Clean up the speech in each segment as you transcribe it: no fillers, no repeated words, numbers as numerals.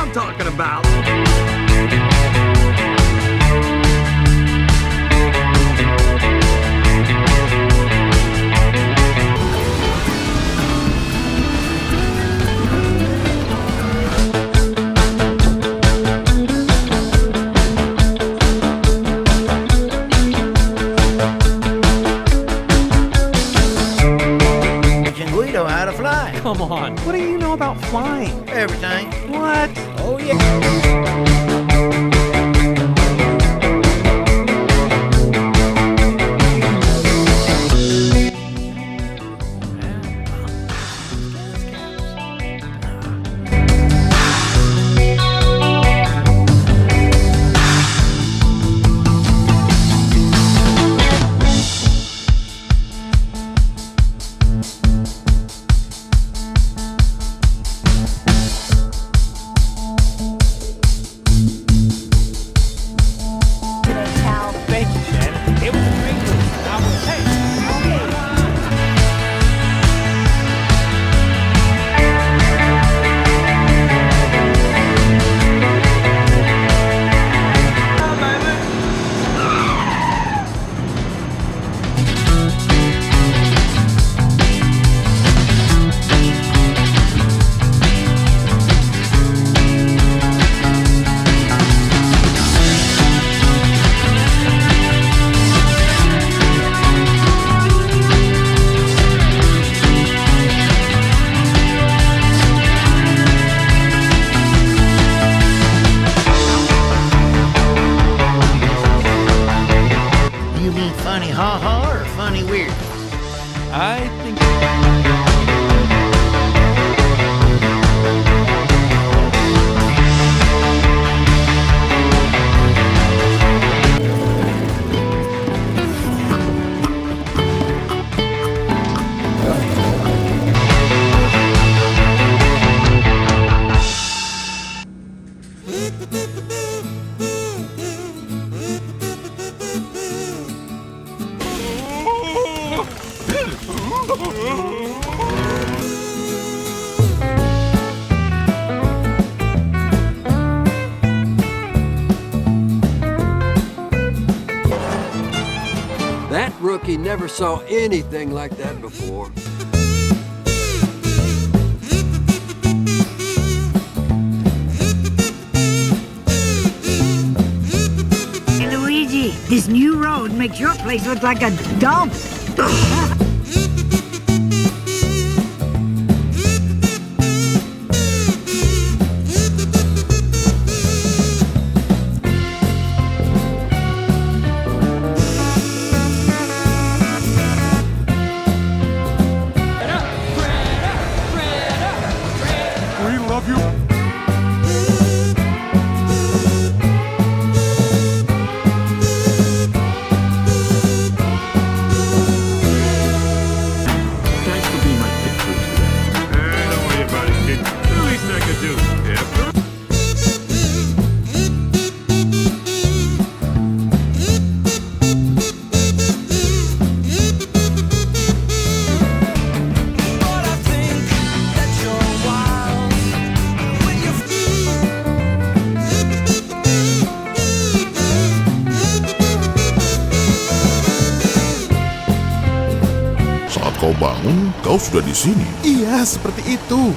I'm talking about. How to fly. Come on, what do you know about flying? Everything. What? Oh, yeah. Thank you, Shannon. It was a great move. I will take it. You mean funny ha-ha or funny weird? I think... That rookie never saw anything like that before. Hey, Luigi, this new road makes your place look like a dump. We love you. Thanks for being my pit crew today. Don't worry about it, kid. The least I could do. Saat kau bangun, kau sudah di sini. Iya, seperti itu.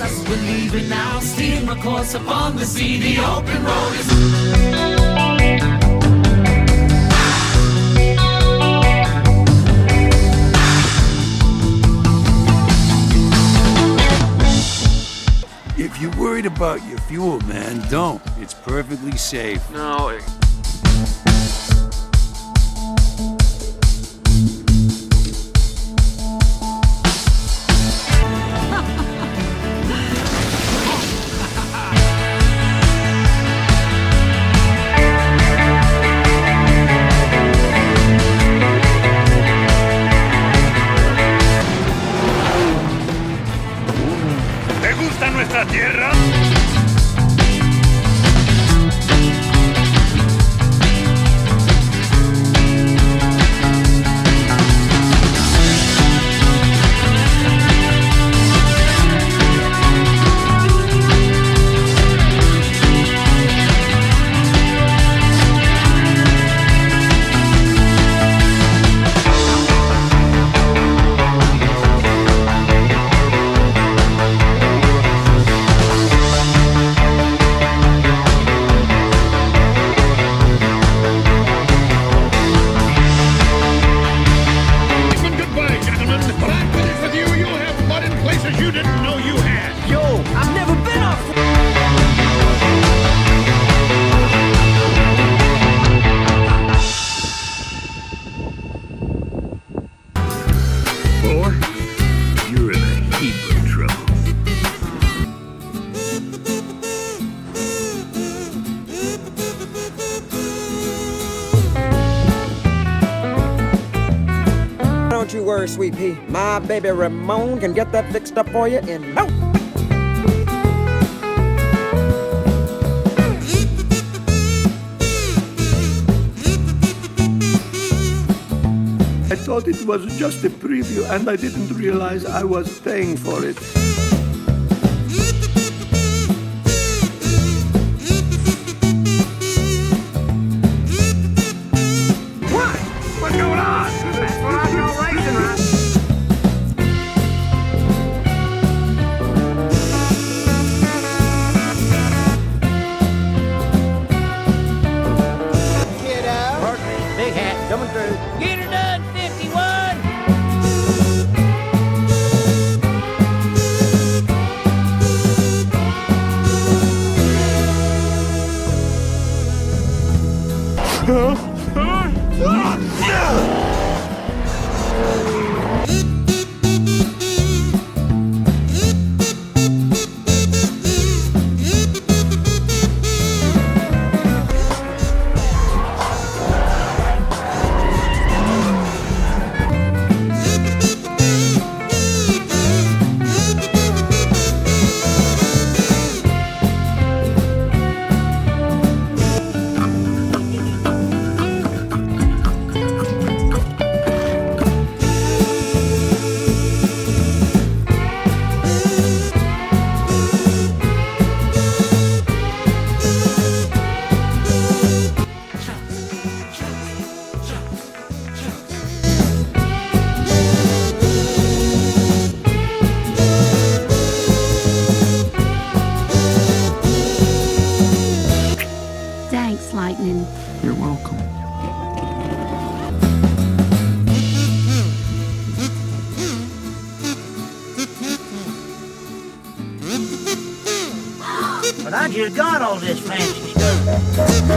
us, we're leaving now. Steam a course upon the sea. The open road is. If you're worried about your fuel, man, don't. It's perfectly safe. No. ¿Te gusta nuestra tierra? Goodbye, gentlemen. But I'm finished with you. You'll have mud in places you didn't know you had. Yo, I've never been off. Boy, you're in a heap of trouble. Don't you worry, sweet pea. My baby Ramon can get that fixed up for you in no. I thought it was just a preview, and I didn't realize I was paying for it. What? What's going on? That's what I call racing, right? Big hat coming through. Get her done, 51. Thanks, Lightning. You're welcome. But I just got all this fancy stuff.